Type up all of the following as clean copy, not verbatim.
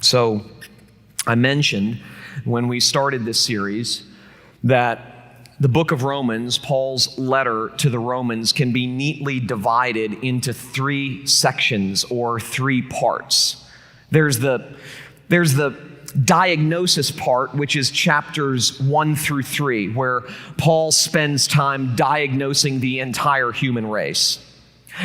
So I mentioned when we started this series that the book of Romans, Paul's letter to the Romans, can be neatly divided into three sections or three parts. There's the diagnosis part, which is chapters 1 through 3, where Paul spends time diagnosing the entire human race.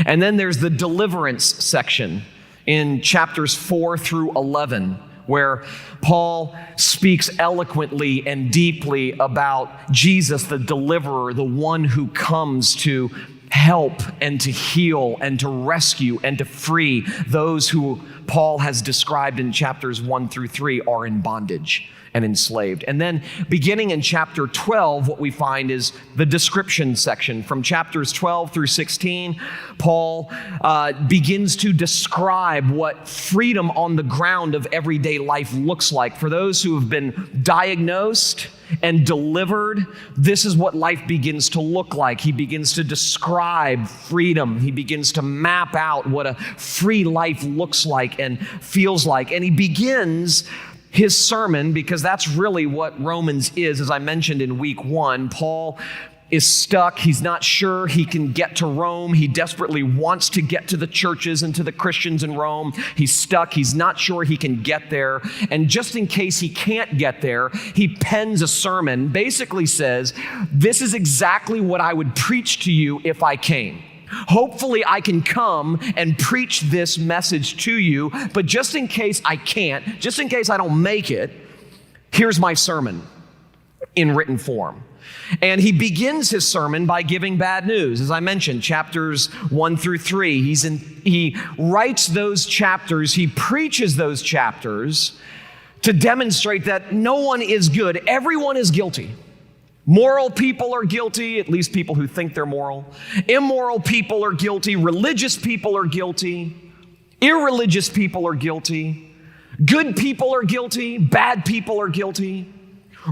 And then there's the deliverance section in chapters 4 through 11, where Paul speaks eloquently and deeply about Jesus, the deliverer, the one who comes to help and to heal and to rescue and to free those who Paul has described in chapters 1 through 3 are in bondage and enslaved. And then beginning in chapter 12, what we find is the description section. From chapters 12 through 16, Paul begins to describe what freedom on the ground of everyday life looks like. For those who have been diagnosed and delivered, this is what life begins to look like. He begins to describe freedom. He begins to map out what a free life looks like and feels like. And he begins his sermon, because that's really what Romans is. As I mentioned in week 1, Paul is stuck. He's not sure he can get to Rome. He desperately wants to get to the churches and to the Christians in Rome. He's stuck. He's not sure he can get there. And just in case he can't get there, he pens a sermon, basically says, this is exactly what I would preach to you if I came. Hopefully I can come and preach this message to you, but just in case I can't, just in case I don't make it, here's my sermon in written form. And he begins his sermon by giving bad news. As I mentioned, chapters 1 through 3, he writes those chapters, he preaches those chapters to demonstrate that no one is good, everyone is guilty. Moral people are guilty, at least people who think they're moral. Immoral people are guilty. Religious people are guilty. Irreligious people are guilty. Good people are guilty. Bad people are guilty.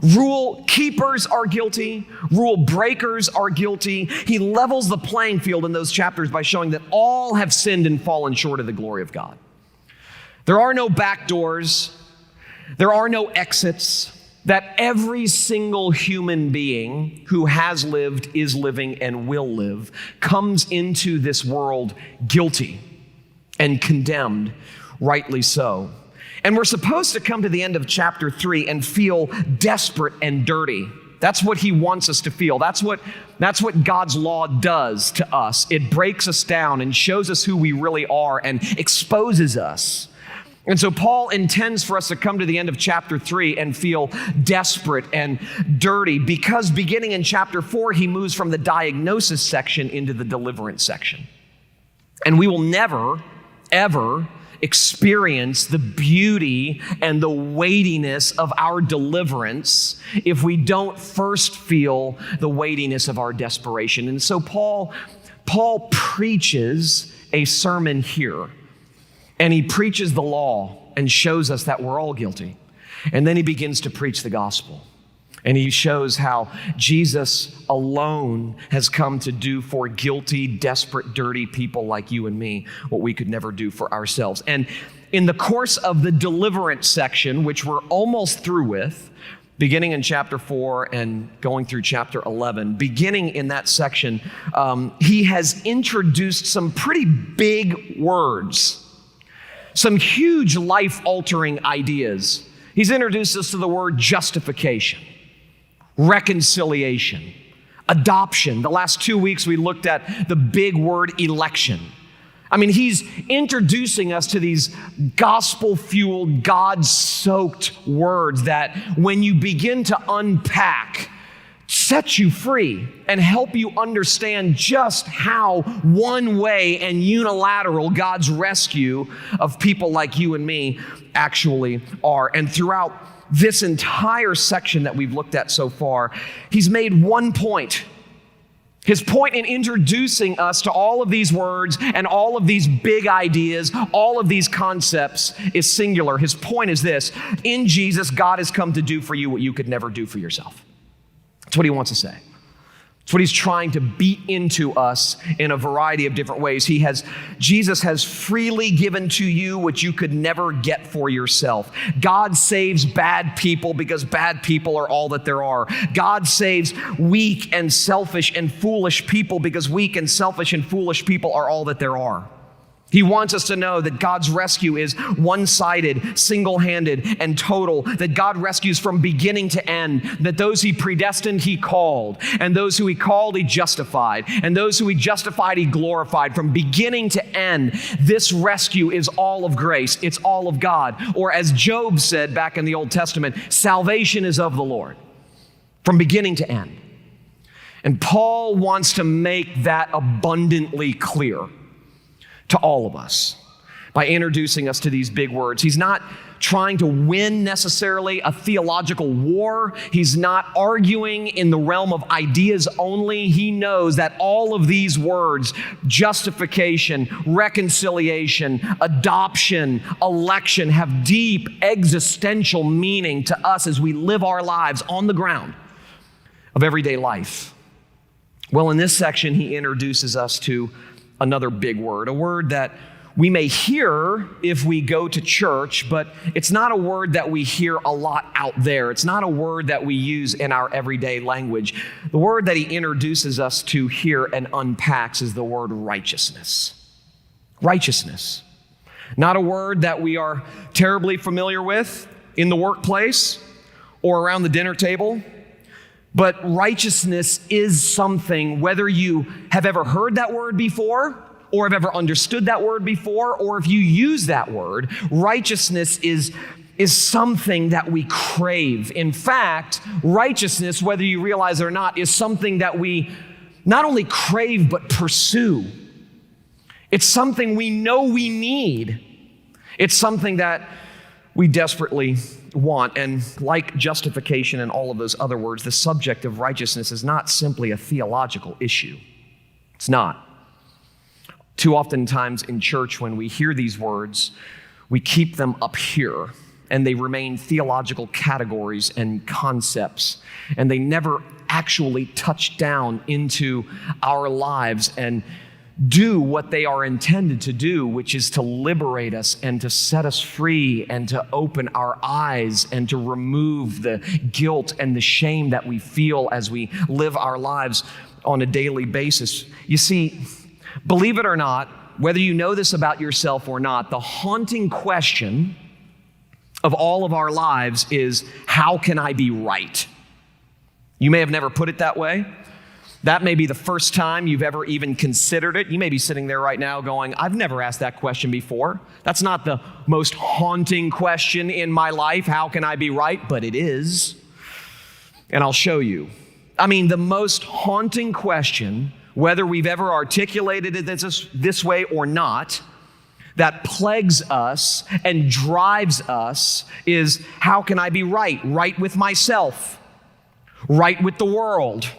Rule keepers are guilty. Rule breakers are guilty. He levels the playing field in those chapters by showing that all have sinned and fallen short of the glory of God. There are no back doors. There are no exits. That every single human being who has lived, is living, and will live comes into this world guilty and condemned, rightly so. And we're supposed to come to the end of chapter 3 and feel desperate and dirty. That's what he wants us to feel. That's what God's law does to us. It breaks us down and shows us who we really are and exposes us. And so Paul intends for us to come to the end of chapter 3 and feel desperate and dirty, because beginning in chapter 4, he moves from the diagnosis section into the deliverance section. And we will never, ever experience the beauty and the weightiness of our deliverance if we don't first feel the weightiness of our desperation. And so Paul preaches a sermon here. And he preaches the law and shows us that we're all guilty. And then he begins to preach the gospel. And he shows how Jesus alone has come to do for guilty, desperate, dirty people like you and me what we could never do for ourselves. And in the course of the deliverance section, which we're almost through with, beginning in chapter 4 and going through chapter 11, beginning in that section, he has introduced some pretty big words. Some huge life-altering ideas. He's introduced us to the word justification, reconciliation, adoption. The last 2 weeks we looked at the big word election. I mean, he's introducing us to these gospel-fueled, God-soaked words that when you begin to unpack, set you free and help you understand just how one way and unilateral God's rescue of people like you and me actually are. And throughout this entire section that we've looked at so far, he's made one point. His point in introducing us to all of these words and all of these big ideas, all of these concepts is singular. His point is this: in Jesus, God has come to do for you what you could never do for yourself. That's what he wants to say. It's what he's trying to beat into us in a variety of different ways. Jesus has freely given to you what you could never get for yourself. God saves bad people because bad people are all that there are. God saves weak and selfish and foolish people because weak and selfish and foolish people are all that there are. He wants us to know that God's rescue is one-sided, single-handed, and total, that God rescues from beginning to end, that those he predestined, he called, and those who he called, he justified, and those who he justified, he glorified. From beginning to end, this rescue is all of grace. It's all of God. Or as Job said back in the Old Testament, salvation is of the Lord, from beginning to end. And Paul wants to make that abundantly clear to all of us by introducing us to these big words. He's not trying to win necessarily a theological war. He's not arguing in the realm of ideas only. He knows that all of these words, justification, reconciliation, adoption, election, have deep existential meaning to us as we live our lives on the ground of everyday life. Well, in this section, he introduces us to another big word, a word that we may hear if we go to church, but it's not a word that we hear a lot out there. It's not a word that we use in our everyday language. The word that he introduces us to here and unpacks is the word righteousness. Righteousness. Not a word that we are terribly familiar with in the workplace or around the dinner table. But righteousness is something, whether you have ever heard that word before, or have ever understood that word before, or if you use that word, righteousness is something that we crave. In fact, righteousness, whether you realize it or not, is something that we not only crave, but pursue. It's something we know we need. It's something that we desperately want. And like justification and all of those other words, the subject of righteousness is not simply a theological issue. It's not. Too oftentimes in church, when we hear these words, we keep them up here, and they remain theological categories and concepts, and they never actually touch down into our lives and do what they are intended to do, which is to liberate us and to set us free and to open our eyes and to remove the guilt and the shame that we feel as we live our lives on a daily basis. You see, believe it or not, whether you know this about yourself or not, the haunting question of all of our lives is, how can I be right? You may have never put it that way. That may be the first time you've ever even considered it. You may be sitting there right now going, I've never asked that question before. That's not the most haunting question in my life. How can I be right? But it is. And I'll show you. I mean, the most haunting question, whether we've ever articulated it this way or not, that plagues us and drives us is, how can I be right? Right with myself, right with the world,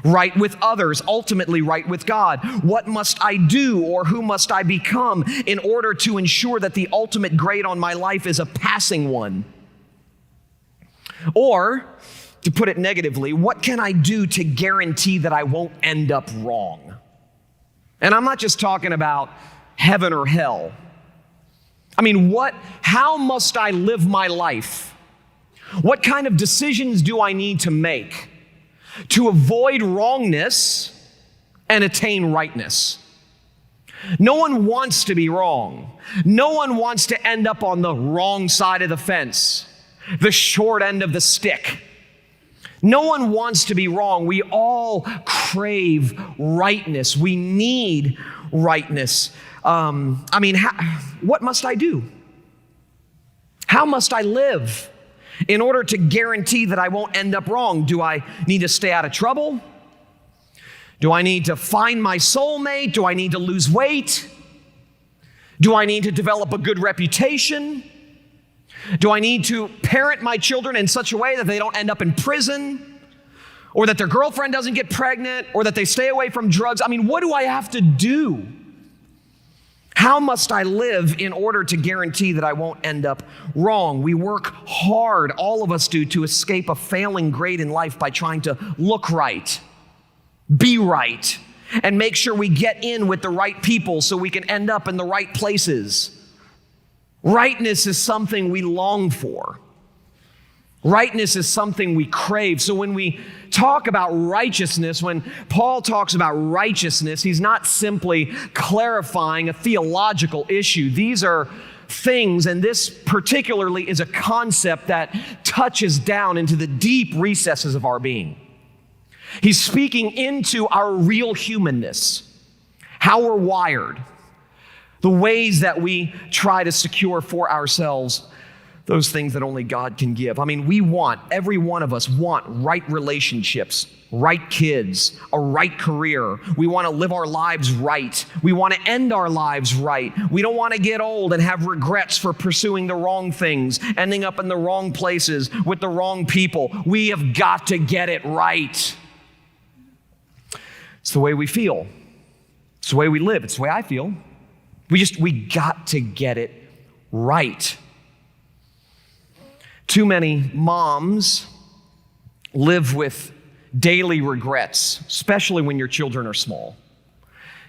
right with others, ultimately right with God. What must I do, or who must I become in order to ensure that the ultimate grade on my life is a passing one? Or, to put it negatively, what can I do to guarantee that I won't end up wrong? And I'm not just talking about heaven or hell. I mean, how must I live my life? What kind of decisions do I need to make to avoid wrongness and attain rightness? No one wants to be wrong. No one wants to end up on the wrong side of the fence, the short end of the stick. No one wants to be wrong. We all crave rightness. We need rightness. What must I do? How must I live in order to guarantee that I won't end up wrong? Do I need to stay out of trouble? Do I need to find my soulmate? Do I need to lose weight? Do I need to develop a good reputation? Do I need to parent my children in such a way that they don't end up in prison? Or that their girlfriend doesn't get pregnant? Or that they stay away from drugs? I mean, what do I have to do? How must I live in order to guarantee that I won't end up wrong? We work hard, all of us do, to escape a failing grade in life by trying to look right, be right, and make sure we get in with the right people so we can end up in the right places. Rightness is something we long for. Rightness is something we crave. So when we talk about righteousness, when Paul talks about righteousness, he's not simply clarifying a theological issue. These are things, and this particularly is a concept that touches down into the deep recesses of our being. He's speaking into our real humanness, how we're wired, the ways that we try to secure for ourselves those things that only God can give. I mean, every one of us want right relationships, right kids, a right career. We want to live our lives right. We want to end our lives right. We don't want to get old and have regrets for pursuing the wrong things, ending up in the wrong places with the wrong people. We have got to get it right. It's the way we feel. It's the way we live. It's the way I feel. We got to get it right. Too many moms live with daily regrets, especially when your children are small,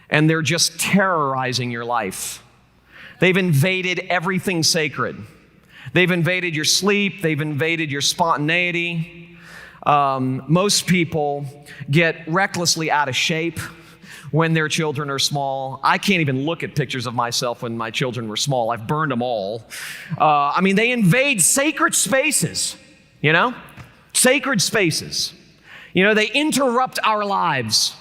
and they're just terrorizing your life. They've invaded everything sacred. They've invaded your sleep. They've invaded your spontaneity. Most people get recklessly out of shape when their children are small. I can't even look at pictures of myself when my children were small. I've burned them all. They invade sacred spaces, sacred spaces. They interrupt our lives.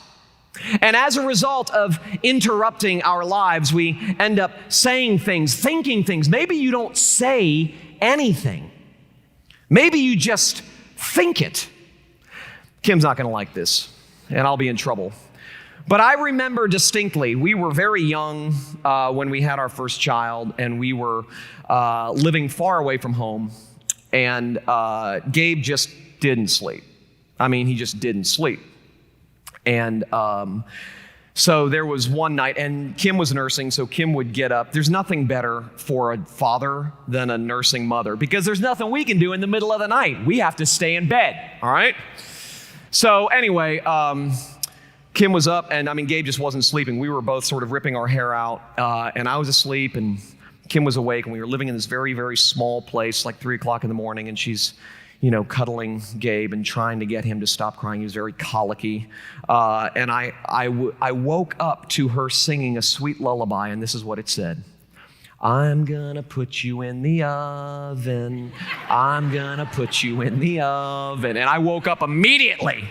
And as a result of interrupting our lives, we end up saying things, thinking things. Maybe you don't say anything. Maybe you just think it. Kim's not going to like this, and I'll be in trouble. But I remember distinctly, we were very young when we had our first child, and we were living far away from home, and Gabe just didn't sleep. He just didn't sleep. And so there was one night, and Kim was nursing, so Kim would get up. There's nothing better for a father than a nursing mother, because there's nothing we can do in the middle of the night. We have to stay in bed, all right? So anyway, Kim was up, and Gabe just wasn't sleeping. We were both sort of ripping our hair out, and I was asleep, and Kim was awake, and we were living in this very, very small place, like 3 o'clock in the morning, and she's, cuddling Gabe and trying to get him to stop crying. He was very colicky, and I woke up to her singing a sweet lullaby, and this is what it said. I'm gonna put you in the oven. I'm gonna put you in the oven. And I woke up immediately.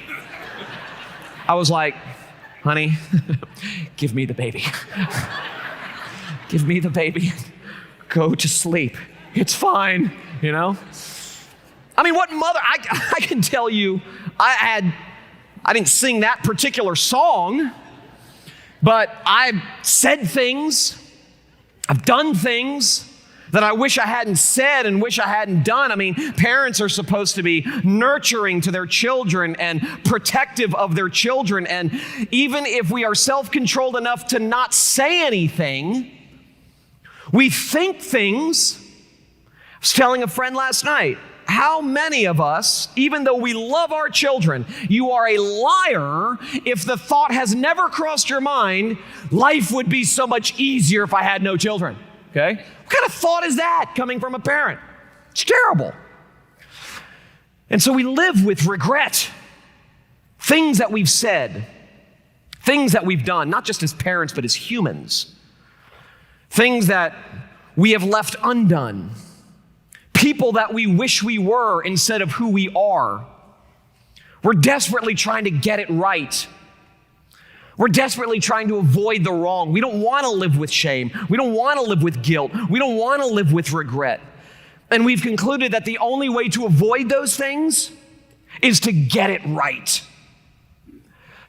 I was like, honey, give me the baby. Give me the baby. Go to sleep. It's fine, What mother, I can tell you, I didn't sing that particular song, but I've said things, I've done things that I wish I hadn't said and wish I hadn't done. Parents are supposed to be nurturing to their children and protective of their children. And even if we are self-controlled enough to not say anything, we think things. I was telling a friend last night, how many of us, even though we love our children, you are a liar if the thought has never crossed your mind, life would be so much easier if I had no children, okay? What kind of thought is that coming from a parent? It's terrible. And so we live with regret. Things that we've said, things that we've done, not just as parents, but as humans. Things that we have left undone. People that we wish we were instead of who we are. We're desperately trying to get it right. We're desperately trying to avoid the wrong. We don't want to live with shame. We don't want to live with guilt. We don't want to live with regret. And we've concluded that the only way to avoid those things is to get it right.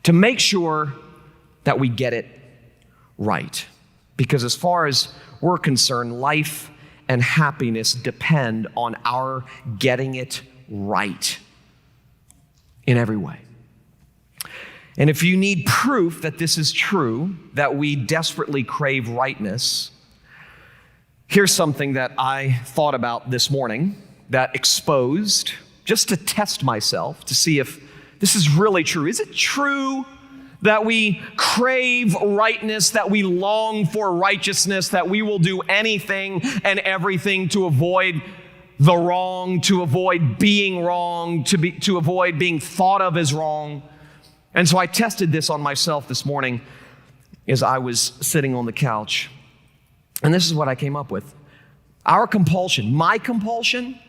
To make sure that we get it right. Because as far as we're concerned, life and happiness depend on our getting it right in every way. And if you need proof that this is true, that we desperately crave rightness, here's something that I thought about this morning that exposed, just to test myself, to see if this is really true. Is it true that we crave rightness, that we long for righteousness, that we will do anything and everything to avoid the wrong, to avoid being wrong, to avoid being thought of as wrong. And so I tested this on myself this morning as I was sitting on the couch. And this is what I came up with. Our compulsion, my compulsion,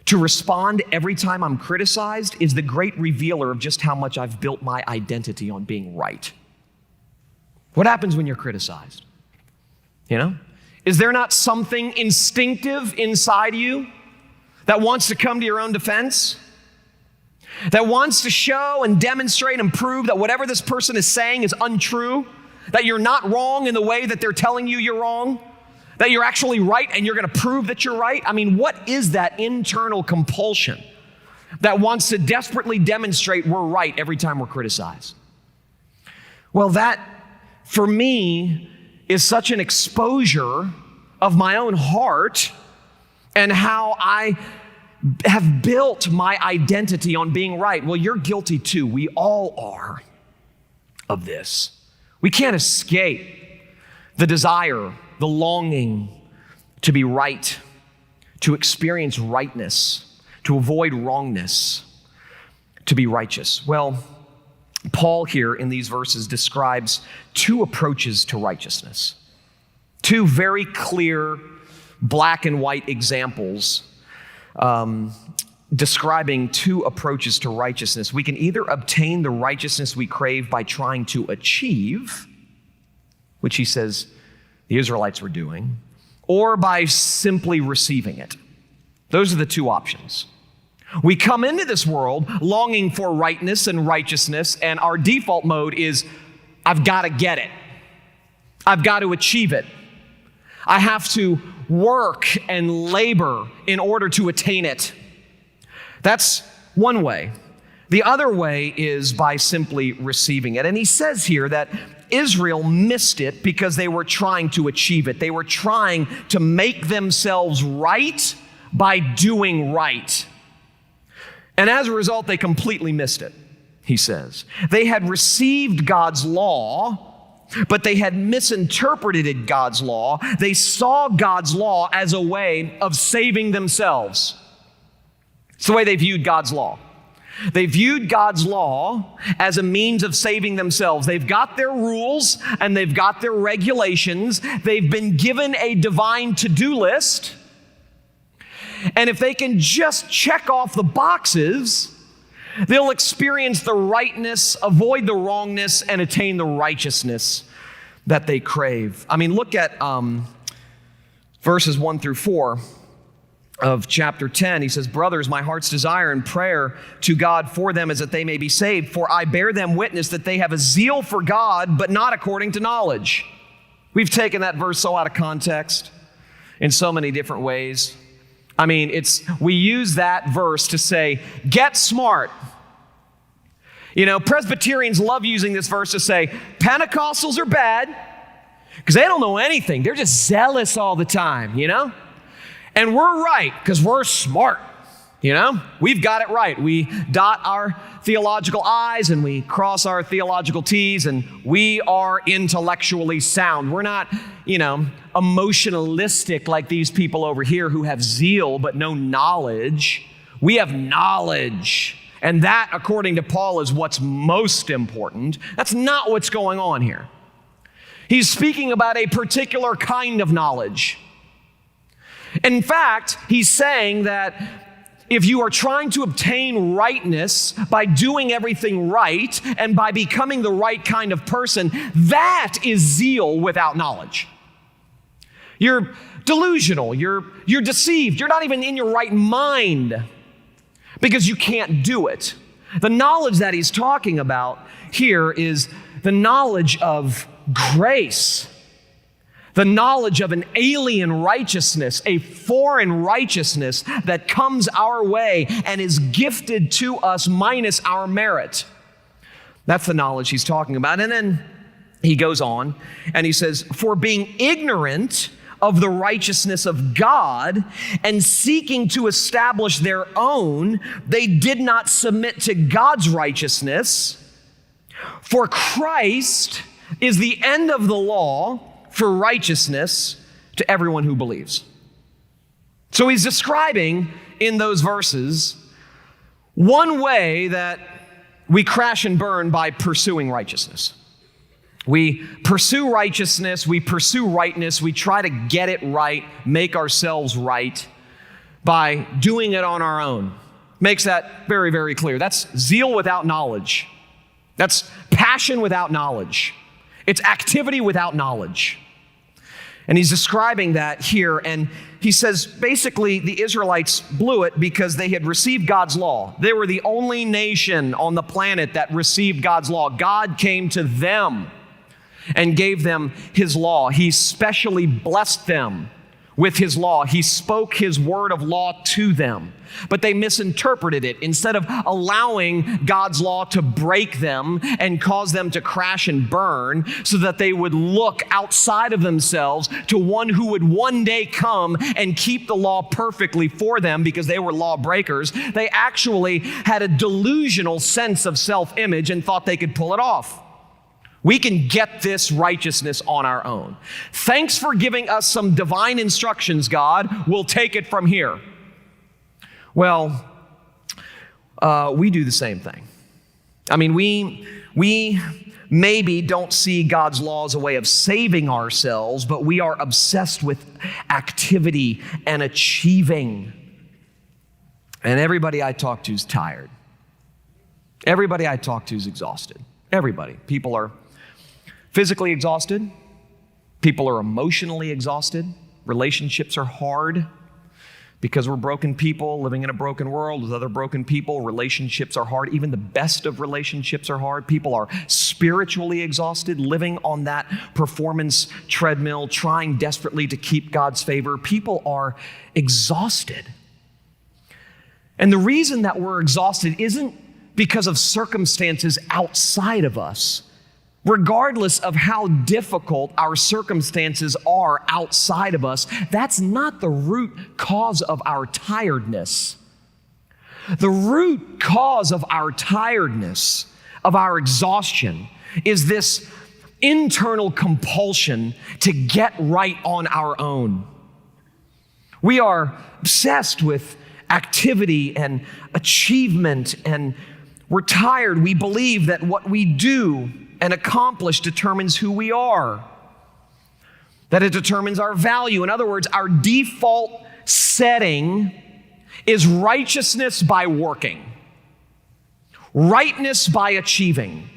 to respond every time I'm criticized is the great revealer of just how much I've built my identity on being right. What happens when you're criticized? You know? Is there not something instinctive inside you that wants to come to your own defense? That wants to show and demonstrate and prove that whatever this person is saying is untrue? That you're not wrong in the way that they're telling you you're wrong? That you're actually right and you're going to prove that you're right? I mean, what is that internal compulsion that wants to desperately demonstrate we're right every time we're criticized? Well, that, for me, is such an exposure of my own heart and how I have built my identity on being right. Well, you're guilty too. We all are of this. We can't escape the desire, the longing to be right, to experience rightness, to avoid wrongness, to be righteous. Well, Paul here in these verses describes two approaches to righteousness, two very clear black and white examples describing two approaches to righteousness. We can either obtain the righteousness we crave by trying to achieve, which he says the Israelites were doing, or by simply receiving it. Those are the two options. We come into this world longing for rightness and righteousness, and our default mode is, I've got to get it. I've got to achieve it. I have to work and labor in order to attain it. That's one way. The other way is by simply receiving it. And he says here that Israel missed it because they were trying to achieve it. They were trying to make themselves right by doing right. And as a result, they completely missed it, he says. They had received God's law, but they had misinterpreted God's law. They saw God's law as a way of saving themselves. It's the way they viewed God's law. They viewed God's law as a means of saving themselves. They've got their rules and they've got their regulations. They've been given a divine to-do list. And if they can just check off the boxes, they'll experience the rightness, avoid the wrongness, and attain the righteousness that they crave. I mean, look at verses 1 through 4 of chapter 10. He says, "Brothers, my heart's desire and prayer to God for them is that they may be saved. For I bear them witness that they have a zeal for God, but not according to knowledge." We've taken that verse so out of context in so many different ways. I mean, we use that verse to say, get smart. You know, Presbyterians love using this verse to say, Pentecostals are bad because they don't know anything. They're just zealous all the time, you know? And we're right because we're smart, you know? We've got it right. We dot our theological I's and we cross our theological T's, and we are intellectually sound. We're not, you know, emotionalistic like these people over here who have zeal but no knowledge. We have knowledge. And that, according to Paul, is what's most important. That's not what's going on here. He's speaking about a particular kind of knowledge. In fact, he's saying that if you are trying to obtain rightness by doing everything right and by becoming the right kind of person, that is zeal without knowledge. You're delusional. You're deceived. You're not even in your right mind because you can't do it. The knowledge that he's talking about here is the knowledge of grace, the knowledge of an alien righteousness, a foreign righteousness that comes our way and is gifted to us minus our merit. That's the knowledge he's talking about. And then he goes on and he says, "For being ignorant of the righteousness of God and seeking to establish their own, they did not submit to God's righteousness, For Christ is the end of the law for righteousness to everyone who believes. So he's describing in those verses one way that we crash and burn by pursuing righteousness. We pursue righteousness, we pursue rightness, we try to get it right, make ourselves right by doing it on our own. Makes that very, very clear. That's zeal without knowledge. That's passion without knowledge. It's activity without knowledge. And he's describing that here, and he says basically the Israelites blew it because they had received God's law. They were the only nation on the planet that received God's law. God came to them and gave them his law. He specially blessed them with his law. He spoke his word of law to them, but they misinterpreted it. Instead of allowing God's law to break them and cause them to crash and burn so that they would look outside of themselves to one who would one day come and keep the law perfectly for them because they were lawbreakers, they actually had a delusional sense of self-image and thought they could pull it off. We can get this righteousness on our own. Thanks for giving us some divine instructions, God. We'll take it from here. Well, we do the same thing. I mean, we maybe don't see God's law as a way of saving ourselves, but we are obsessed with activity and achieving. And everybody I talk to is tired. Everybody I talk to is exhausted. Everybody. People are physically exhausted. People are emotionally exhausted. Relationships are hard because we're broken people living in a broken world with other broken people. Relationships are hard. Even the best of relationships are hard. People are spiritually exhausted, living on that performance treadmill, trying desperately to keep God's favor. People are exhausted. And the reason that we're exhausted isn't because of circumstances outside of us. Regardless of how difficult our circumstances are outside of us, that's not the root cause of our tiredness. The root cause of our tiredness, of our exhaustion, is this internal compulsion to get right on our own. We are obsessed with activity and achievement, and we're tired. We believe that what we do and accomplish determines who we are, that it determines our value. In other words, our default setting is righteousness by working, rightness by achieving,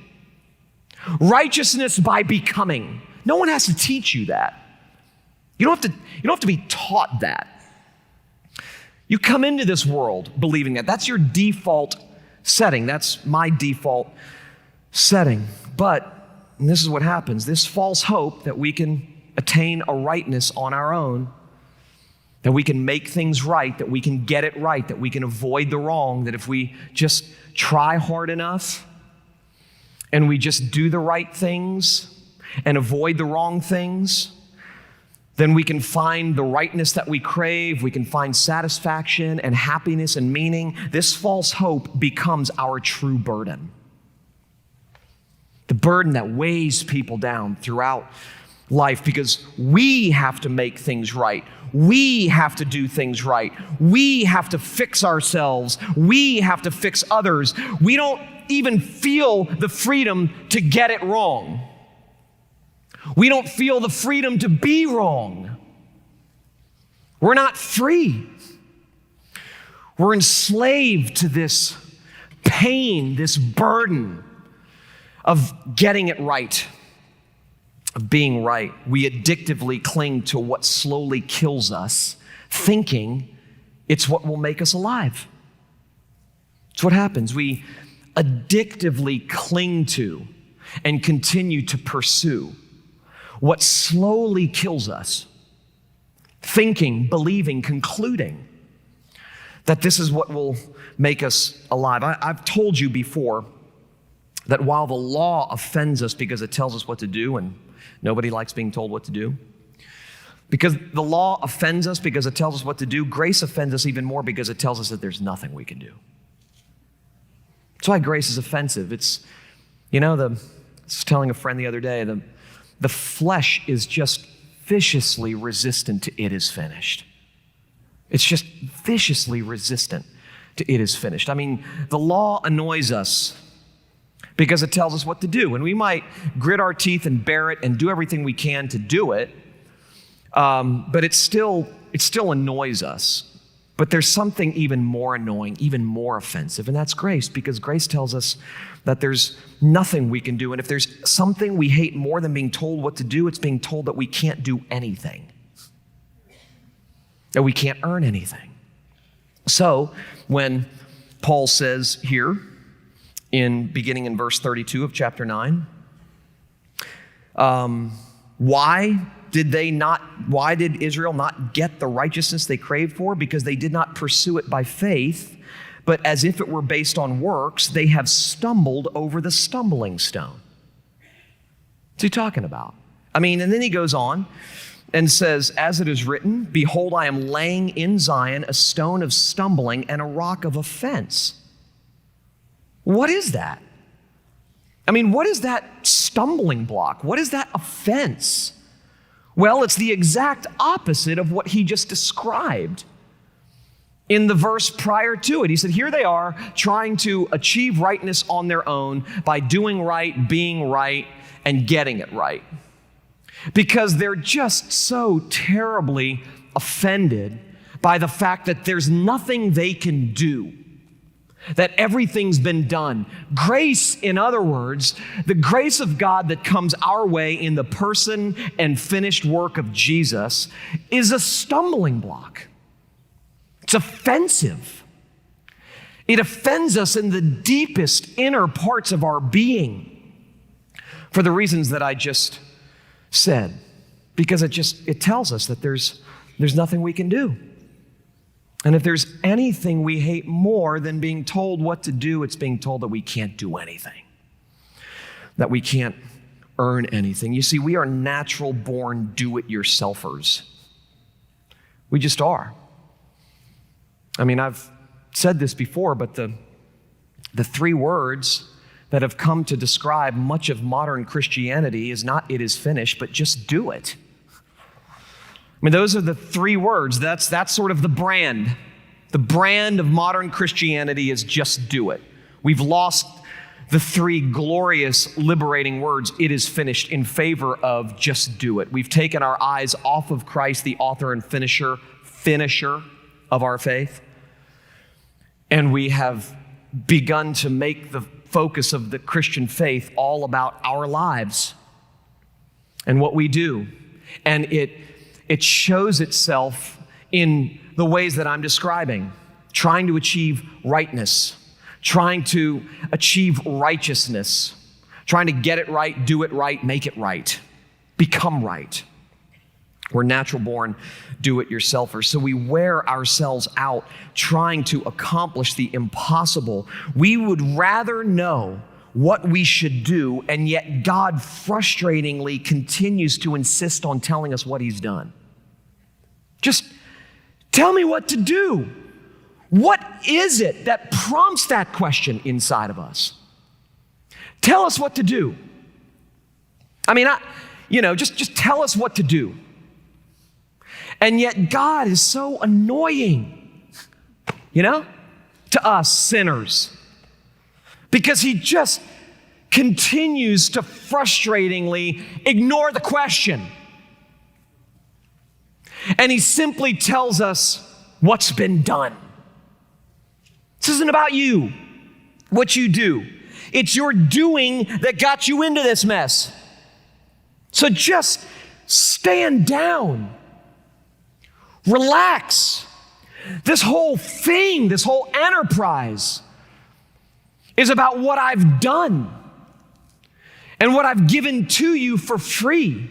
righteousness by becoming. No one has to teach you that. You don't have to be taught that. You come into this world believing that. That's your default setting. That's my default setting. But, and this is what happens, this false hope that we can attain a rightness on our own, that we can make things right, that we can get it right, that we can avoid the wrong, that if we just try hard enough and we just do the right things and avoid the wrong things, then we can find the rightness that we crave, we can find satisfaction and happiness and meaning. This false hope becomes our true burden. The burden that weighs people down throughout life because we have to make things right. We have to do things right. We have to fix ourselves. We have to fix others. We don't even feel the freedom to get it wrong. We don't feel the freedom to be wrong. We're not free. We're enslaved to this pain, this burden of getting it right, of being right. We addictively cling to what slowly kills us, thinking it's what will make us alive. It's what happens. We addictively cling to and continue to pursue what slowly kills us, thinking, believing, concluding that this is what will make us alive. I've told you before that while the law offends us because it tells us what to do, and nobody likes being told what to do, because the law offends us because it tells us what to do, grace offends us even more because it tells us that there's nothing we can do. That's why grace is offensive. It's I was telling a friend the other day, the flesh is just viciously resistant to "it is finished." It's just viciously resistant to "it is finished." I mean, the law annoys us because it tells us what to do. And we might grit our teeth and bear it and do everything we can to do it, but it still annoys us. But there's something even more annoying, even more offensive, and that's grace, because grace tells us that there's nothing we can do. And if there's something we hate more than being told what to do, it's being told that we can't do anything, that we can't earn anything. So when Paul says here, beginning in verse 32 of chapter 9, why did Israel not get the righteousness they craved for? Because they did not pursue it by faith, but as if it were based on works, they have stumbled over the stumbling stone. What's he talking about? And then he goes on and says, as it is written, behold, I am laying in Zion a stone of stumbling and a rock of offense. What is that? What is that stumbling block? What is that offense? Well, it's the exact opposite of what he just described in the verse prior to it. He said, here they are trying to achieve rightness on their own by doing right, being right, and getting it right. Because they're just so terribly offended by the fact that there's nothing they can do, that everything's been done. Grace, in other words, the grace of God that comes our way in the person and finished work of Jesus, is a stumbling block. It's offensive. It offends us in the deepest inner parts of our being for the reasons that I just said, because it tells us that there's nothing we can do. And if there's anything we hate more than being told what to do, it's being told that we can't do anything, that we can't earn anything. You see, we are natural-born do-it-yourselfers. We just are. I've said this before, but the three words that have come to describe much of modern Christianity is not "it is finished," but just do it. Those are the three words. That's sort of the brand. The brand of modern Christianity is just do it. We've lost the three glorious, liberating words, "it is finished," in favor of just do it. We've taken our eyes off of Christ, the author and finisher of our faith, and we have begun to make the focus of the Christian faith all about our lives and what we do. And it shows itself in the ways that I'm describing, trying to achieve rightness, trying to achieve righteousness, trying to get it right, do it right, make it right, become right. We're natural-born do-it-yourselfers, so we wear ourselves out trying to accomplish the impossible. We would rather know what we should do, and yet God frustratingly continues to insist on telling us what He's done. Just tell me what to do. What is it that prompts that question inside of us? Tell us what to do. Just tell us what to do. And yet God is so annoying, to us sinners, because He just continues to frustratingly ignore the question. And He simply tells us what's been done. This isn't about you, what you do. It's your doing that got you into this mess. So just stand down. Relax. This whole thing, this whole enterprise is about what I've done and what I've given to you for free.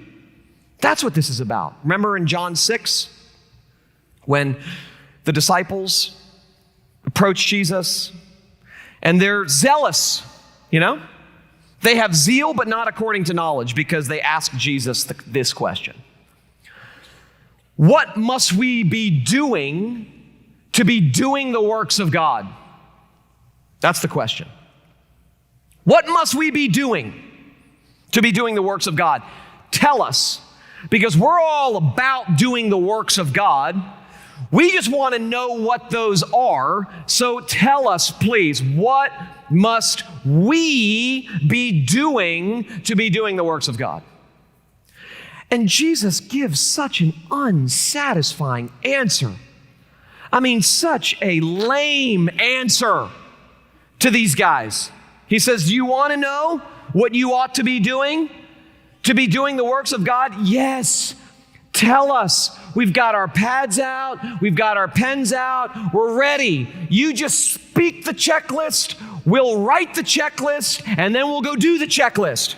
That's what this is about. Remember in John 6, when the disciples approach Jesus and they're zealous, They have zeal, but not according to knowledge, because they ask Jesus this question. What must we be doing to be doing the works of God? That's the question. What must we be doing to be doing the works of God? Tell us, because we're all about doing the works of God. We just want to know what those are. So tell us, please, what must we be doing to be doing the works of God? And Jesus gives such an unsatisfying answer. I mean, such a lame answer to these guys. He says, do you want to know what you ought to be doing the works of God? Yes. Tell us. We've got our pads out. We've got our pens out. We're ready. You just speak the checklist. We'll write the checklist, and then we'll go do the checklist.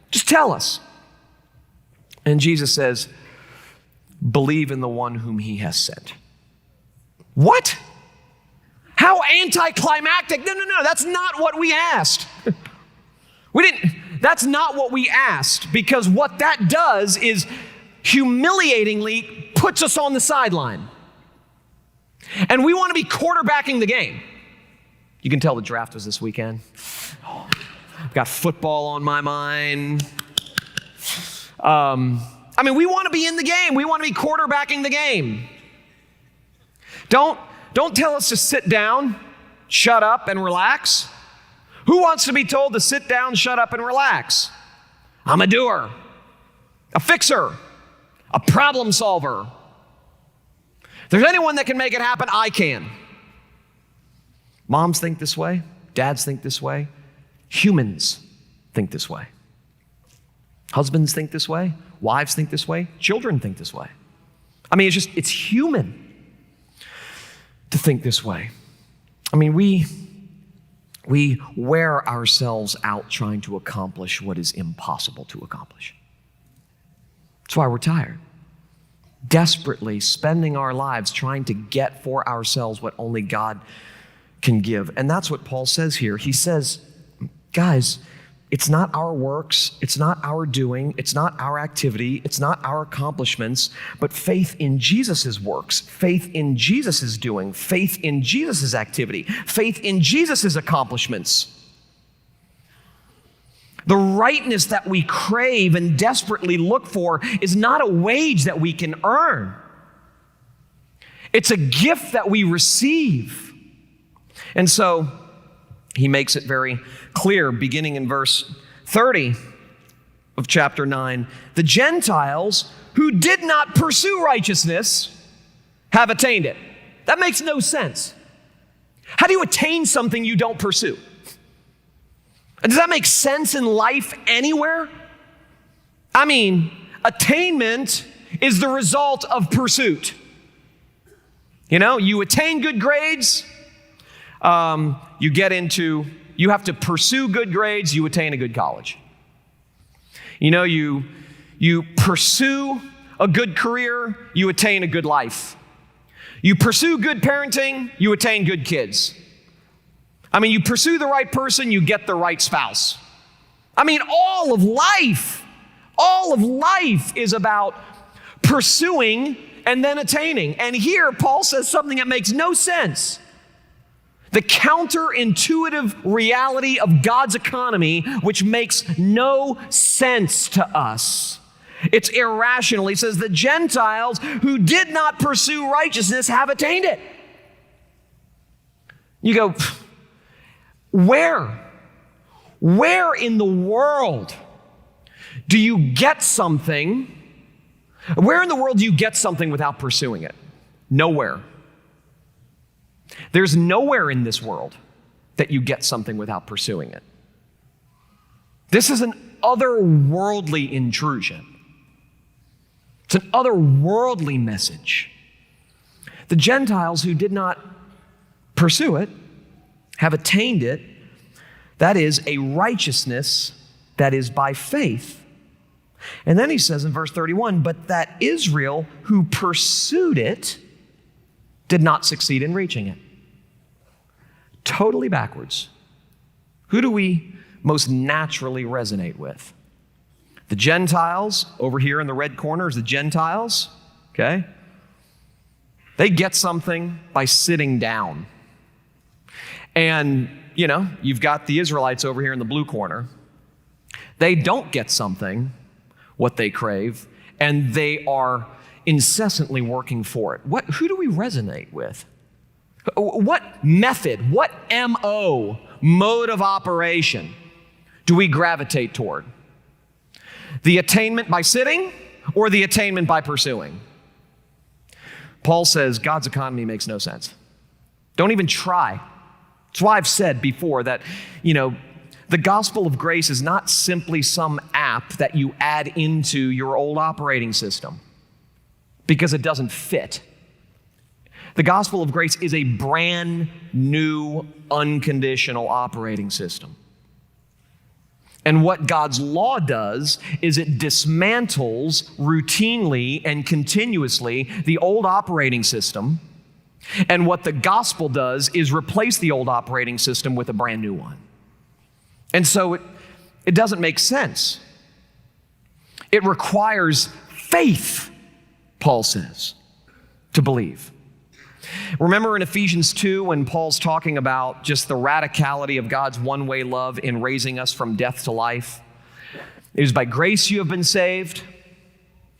Just tell us. And Jesus says, believe in the one whom he has sent. What? How anticlimactic. No. That's not what we asked. That's not what we asked, because what that does is humiliatingly puts us on the sideline. And we want to be quarterbacking the game. You can tell the draft was this weekend. I've got football on my mind. We want to be in the game. We want to be quarterbacking the game. Don't tell us to sit down, shut up, and relax. Who wants to be told to sit down, shut up, and relax? I'm a doer, a fixer, a problem solver. If there's anyone that can make it happen, I can. Moms think this way. Dads think this way. Humans think this way. Husbands think this way. Wives think this way. Children think this way. It's human to think this way. We wear ourselves out trying to accomplish what is impossible to accomplish. That's why we're tired. Desperately spending our lives trying to get for ourselves what only God can give. And that's what Paul says here. He says, guys, it's not our works, it's not our doing, it's not our activity, it's not our accomplishments, but faith in Jesus' works, faith in Jesus' doing, faith in Jesus' activity, faith in Jesus' accomplishments. The rightness that we crave and desperately look for is not a wage that we can earn. It's a gift that we receive. And so he makes it very clear, beginning in verse 30 of chapter 9. The Gentiles who did not pursue righteousness have attained it. That makes no sense. How do you attain something you don't pursue? Does that make sense in life anywhere? Attainment is the result of pursuit. You attain good grades, you have to pursue good grades, you attain a good college. You pursue a good career, you attain a good life. You pursue good parenting, you attain good kids. You pursue the right person, you get the right spouse. All of life is about pursuing and then attaining. And here Paul says something that makes no sense. The counterintuitive reality of God's economy, which makes no sense to us. It's irrational. He says, the Gentiles who did not pursue righteousness have attained it. You go, where? Where in the world do you get something? Where in the world do you get something without pursuing it? Nowhere. There's nowhere in this world that you get something without pursuing it. This is an otherworldly intrusion. It's an otherworldly message. The Gentiles who did not pursue it have attained it. That is a righteousness that is by faith. And then he says in verse 31, but that Israel who pursued it did not succeed in reaching it. Totally backwards. Who do we most naturally resonate with? The Gentiles, over here in the red corner is the Gentiles, okay? They get something by sitting down. And, you've got the Israelites over here in the blue corner. They don't get something, what they crave, and they are incessantly working for it. Who do we resonate with? What method, what mode of operation do we gravitate toward? The attainment by sitting or the attainment by pursuing? Paul says God's economy makes no sense. Don't even try. That's why I've said before that, the gospel of grace is not simply some app that you add into your old operating system because it doesn't fit. The gospel of grace is a brand new, unconditional operating system. And what God's law does is it dismantles routinely and continuously the old operating system. And what the gospel does is replace the old operating system with a brand new one. And so it doesn't make sense. It requires faith, Paul says, to believe. Remember in Ephesians 2 when Paul's talking about just the radicality of God's one-way love in raising us from death to life? It is by grace you have been saved,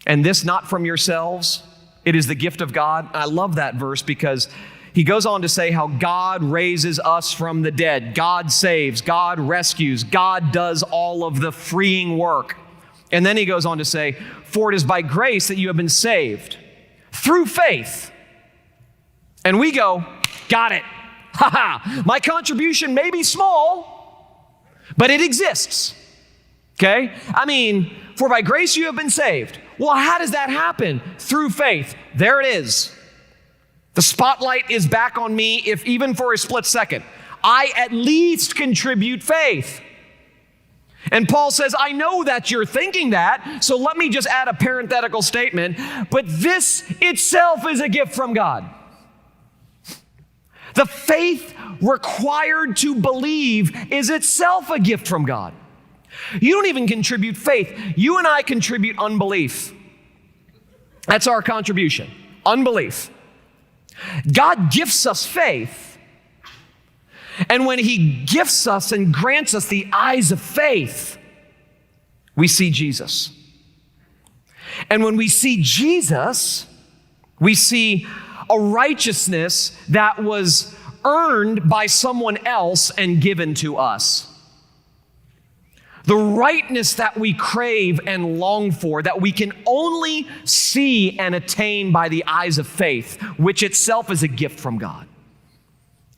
and this not from yourselves. It is the gift of God. I love that verse because he goes on to say how God raises us from the dead. God saves, God rescues, God does all of the freeing work. And then he goes on to say, for it is by grace that you have been saved through faith. And we go, got it. Ha ha. My contribution may be small, but it exists. Okay? For by grace you have been saved. Well, how does that happen? Through faith. There it is. The spotlight is back on me if even for a split second. I at least contribute faith. And Paul says, I know that you're thinking that, so let me just add a parenthetical statement, but this itself is a gift from God. The faith required to believe is itself a gift from God. You don't even contribute faith. You and I contribute unbelief. That's our contribution, unbelief. God gifts us faith. And when he gifts us and grants us the eyes of faith, we see Jesus. And when we see Jesus, we see a righteousness that was earned by someone else and given to us. The rightness that we crave and long for, that we can only see and attain by the eyes of faith, which itself is a gift from God.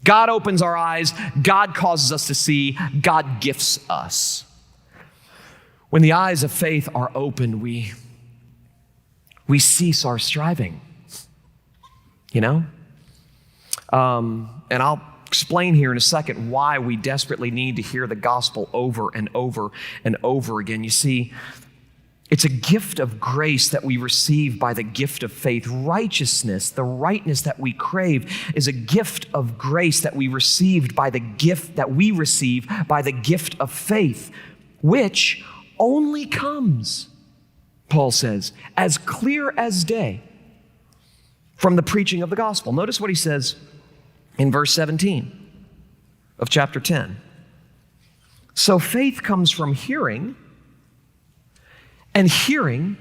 God opens our eyes, God causes us to see, God gifts us. When the eyes of faith are opened, we cease our striving. And I'll explain here in a second why we desperately need to hear the gospel over and over and over again. You see, it's a gift of grace that we receive by the gift of faith. Righteousness, the rightness that we crave, is a gift of grace that we received by the gift of faith, which only comes, Paul says, as clear as day from the preaching of the gospel. Notice what he says in verse 17 of chapter 10. So faith comes from hearing, and hearing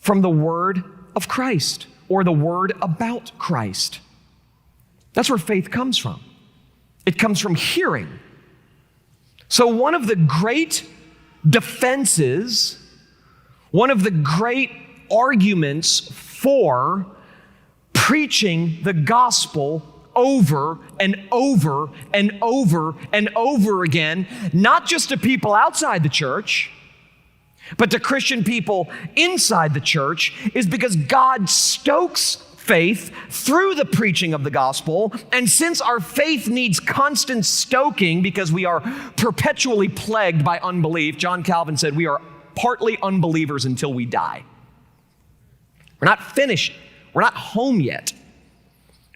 from the word of Christ, or the word about Christ. That's where faith comes from. It comes from hearing. So one of the great defenses, one of the great arguments for preaching the gospel over and over and over and over again, not just to people outside the church, but to Christian people inside the church, is because God stokes faith through the preaching of the gospel. And since our faith needs constant stoking because we are perpetually plagued by unbelief, John Calvin said we are partly unbelievers until we die. We're not finished. We're not home yet.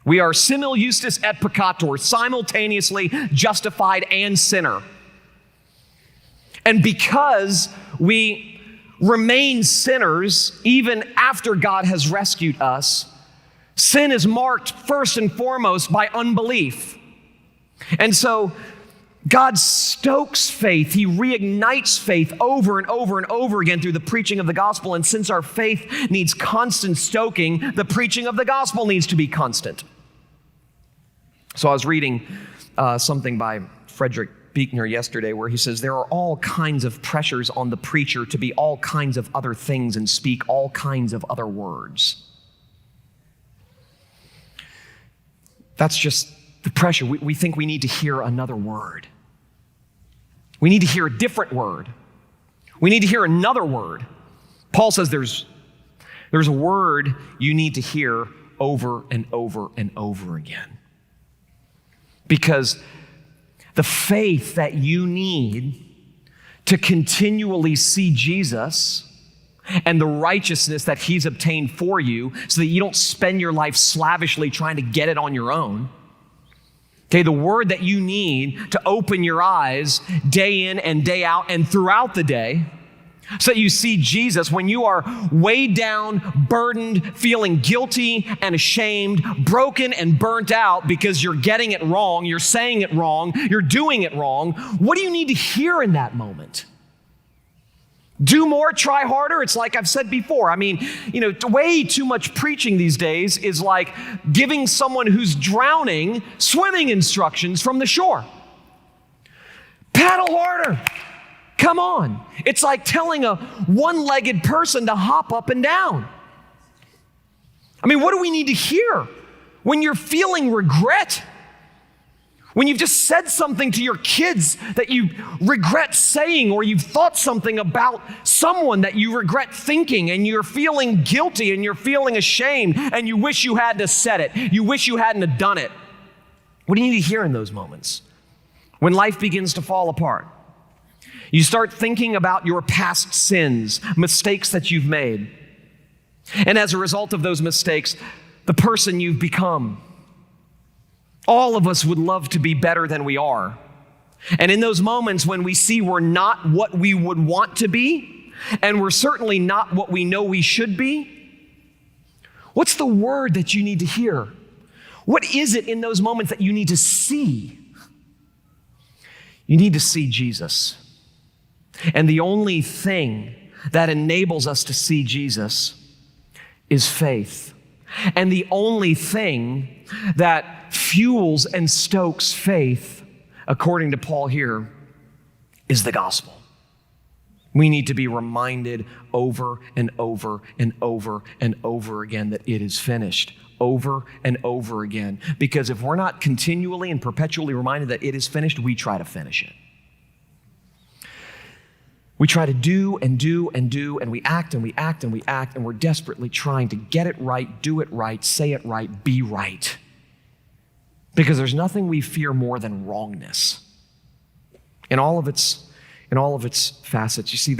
We are simul justus et peccator, simultaneously justified and sinner. And because we remain sinners even after God has rescued us, sin is marked first and foremost by unbelief. And so God stokes faith. He reignites faith over and over and over again through the preaching of the gospel. And since our faith needs constant stoking, the preaching of the gospel needs to be constant. So I was reading something by Frederick Buechner yesterday where he says there are all kinds of pressures on the preacher to be all kinds of other things and speak all kinds of other words. That's just the pressure. We think we need to hear another word. We need to hear a different word. We need to hear another word. Paul says there's a word you need to hear over and over and over again. Because the faith that you need to continually see Jesus and the righteousness that he's obtained for you so that you don't spend your life slavishly trying to get it on your own. Okay, the word that you need to open your eyes day in and day out and throughout the day so that you see Jesus when you are weighed down, burdened, feeling guilty and ashamed, broken and burnt out because you're getting it wrong, you're saying it wrong, you're doing it wrong. What do you need to hear in that moment? Do more, try harder. It's like I've said before. I mean, way too much preaching these days is like giving someone who's drowning swimming instructions from the shore. Paddle harder. Come on. It's like telling a one-legged person to hop up and down. I mean, what do we need to hear when you're feeling regret? When you've just said something to your kids that you regret saying, or you've thought something about someone that you regret thinking, and you're feeling guilty and you're feeling ashamed and you wish you had to said it. You wish you hadn't have done it. What do you need to hear in those moments? When life begins to fall apart, you start thinking about your past sins, mistakes that you've made. And as a result of those mistakes, the person you've become. All of us would love to be better than we are. And in those moments when we see we're not what we would want to be, and we're certainly not what we know we should be, what's the word that you need to hear? What is it in those moments that you need to see? You need to see Jesus. And the only thing that enables us to see Jesus is faith. And the only thing that fuels and stokes faith, according to Paul here, is the gospel. We need to be reminded over and over and over and over again that it is finished, over and over again. Because if we're not continually and perpetually reminded that it is finished, we try to finish it. We try to do and do and do, and we act and we act and we act, and we're desperately trying to get it right, do it right, say it right, be right. Because there's nothing we fear more than wrongness in all of its facets. You see,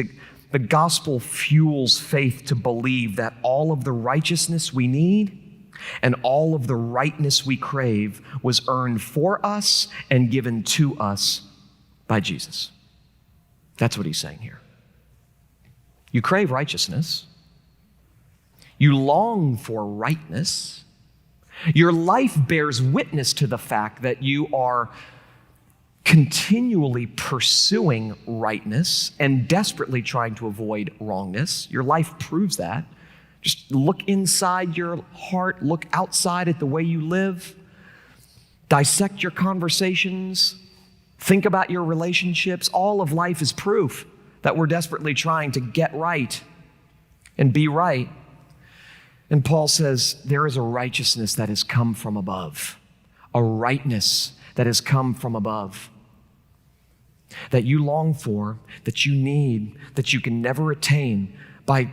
the gospel fuels faith to believe that all of the righteousness we need and all of the rightness we crave was earned for us and given to us by Jesus. That's what he's saying here. You crave righteousness. You long for rightness. Your life bears witness to the fact that you are continually pursuing rightness and desperately trying to avoid wrongness. Your life proves that. Just look inside your heart, look outside at the way you live, dissect your conversations, think about your relationships. All of life is proof that we're desperately trying to get right and be right. And Paul says there is a righteousness that has come from above, a rightness that has come from above, that you long for, that you need, that you can never attain by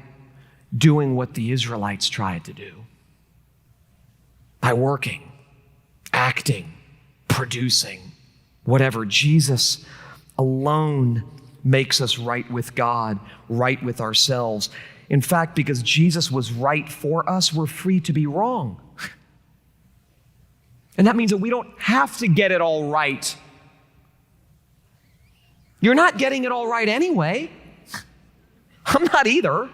doing what the Israelites tried to do, by working, acting, producing, whatever. Jesus alone makes us right with God, right with ourselves. In fact, because Jesus was right for us, we're free to be wrong. And that means that we don't have to get it all right. You're not getting it all right anyway. I'm not either.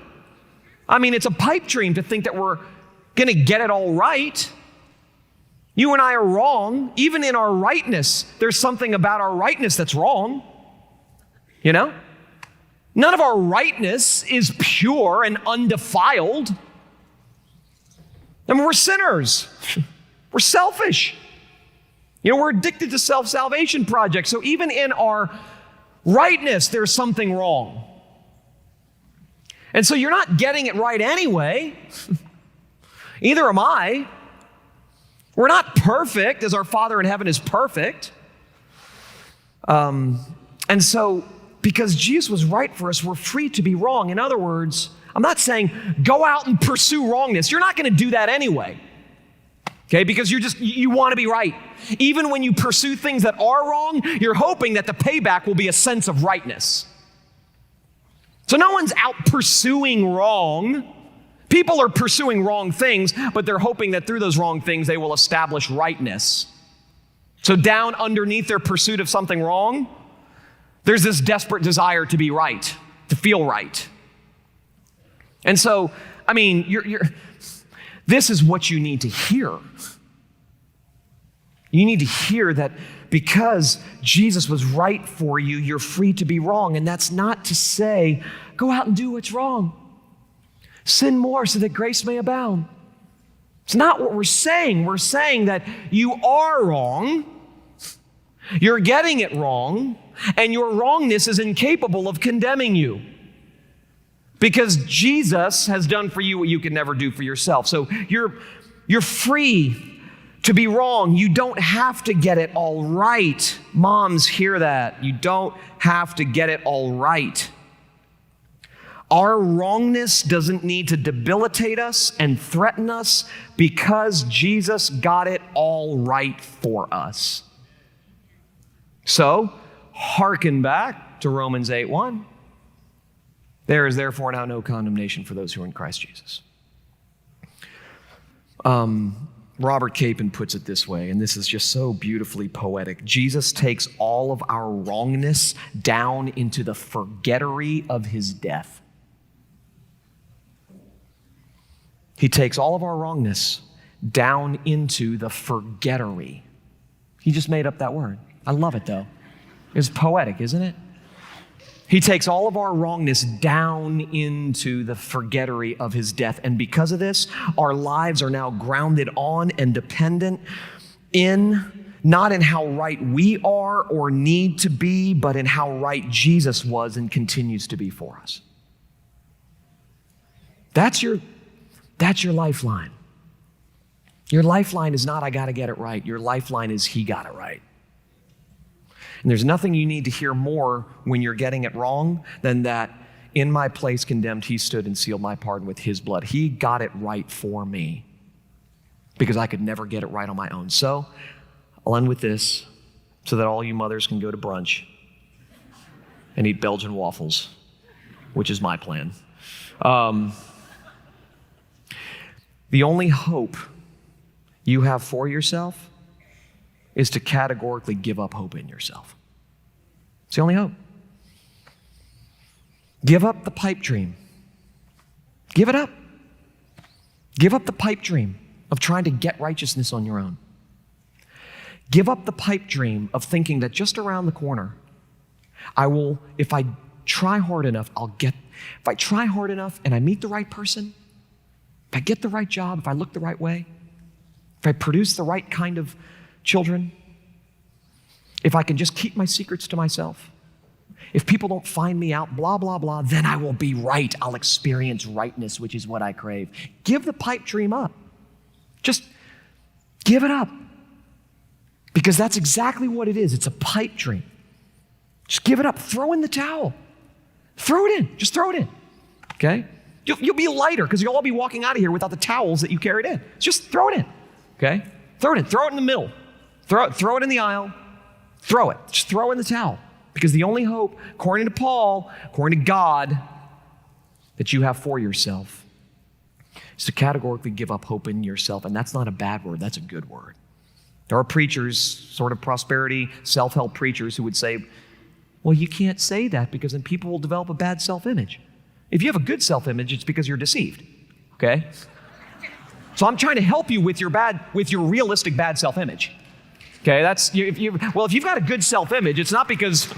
I mean, it's a pipe dream to think that we're going to get it all right. You and I are wrong. Even in our rightness, there's something about our rightness that's wrong. You know? None of our rightness is pure and undefiled. I mean, we're sinners. We're selfish. You know, we're addicted to self-salvation projects. So even in our rightness, there's something wrong. And so you're not getting it right anyway. Either am I. We're not perfect as our Father in heaven is perfect. And so because Jesus was right for us, we're free to be wrong. In other words, I'm not saying go out and pursue wrongness. You're not going to do that anyway. Okay, because you want to be right. Even when you pursue things that are wrong, you're hoping that the payback will be a sense of rightness. So no one's out pursuing wrong. People are pursuing wrong things, but they're hoping that through those wrong things, they will establish rightness. So down underneath their pursuit of something wrong, there's this desperate desire to be right, to feel right. And so, I mean, this is what you need to hear. You need to hear that because Jesus was right for you, you're free to be wrong. And that's not to say, go out and do what's wrong. Sin more so that grace may abound. It's not what we're saying. We're saying that you are wrong, you're getting it wrong, and your wrongness is incapable of condemning you. Because Jesus has done for you what you can never do for yourself. So you're free to be wrong. You don't have to get it all right. Moms, hear that. You don't have to get it all right. Our wrongness doesn't need to debilitate us and threaten us because Jesus got it all right for us. So, hearken back to Romans 8:1. There is therefore now no condemnation for those who are in Christ Jesus. Robert Capon puts it this way, and this is just so beautifully poetic. Jesus takes all of our wrongness down into the forgettery of his death. He takes all of our wrongness down into the forgettery. He just made up that word. I love it though. It's poetic, isn't it? He takes all of our wrongness down into the forgettery of his death. And because of this, our lives are now grounded on and dependent not in how right we are or need to be, but in how right Jesus was and continues to be for us. That's your lifeline. Your lifeline is not, I got to get it right. Your lifeline is, he got it right. And there's nothing you need to hear more when you're getting it wrong than that, in my place condemned, he stood and sealed my pardon with his blood. He got it right for me because I could never get it right on my own. So I'll end with this so that all you mothers can go to brunch and eat Belgian waffles, which is my plan. The only hope you have for yourself is to categorically give up hope in yourself. It's the only hope. Give up the pipe dream. Give it up. Give up the pipe dream of trying to get righteousness on your own. Give up the pipe dream of thinking that just around the corner, if I try hard enough, if I try hard enough and I meet the right person, if I get the right job, if I look the right way, if I produce the right kind of children, if I can just keep my secrets to myself, if people don't find me out, blah, blah, blah, then I will be right. I'll experience rightness, which is what I crave. Give the pipe dream up. Just give it up. Because that's exactly what it is. It's a pipe dream. Just give it up. Throw in the towel. Throw it in. Just throw it in. Okay? You'll be lighter because you'll all be walking out of here without the towels that you carried in. Just throw it in. Okay? Throw it in. Throw it in the middle. Throw it in the aisle. Throw it. Just throw in the towel. Because the only hope, according to Paul, according to God, that you have for yourself is to categorically give up hope in yourself. And that's not a bad word. That's a good word. There are preachers, sort of prosperity, self-help preachers who would say, well, you can't say that because then people will develop a bad self-image. If you have a good self-image, it's because you're deceived. Okay? So I'm trying to help you with your realistic bad self-image. Okay, if you've got a good self-image, it's not because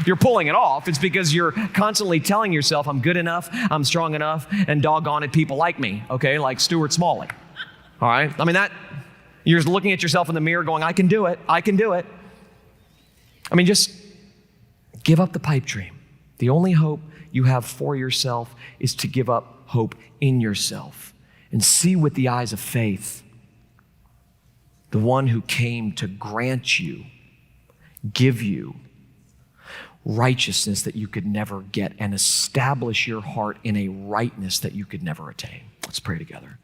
you're pulling it off. It's because you're constantly telling yourself, I'm good enough, I'm strong enough, and doggone it, people like me, okay, like Stuart Smalley. All right? I mean, you're just looking at yourself in the mirror going, I can do it, I can do it. I mean, just give up the pipe dream. The only hope you have for yourself is to give up hope in yourself and see with the eyes of faith the one who came to grant you, give you righteousness that you could never get and establish your heart in a rightness that you could never attain. Let's pray together.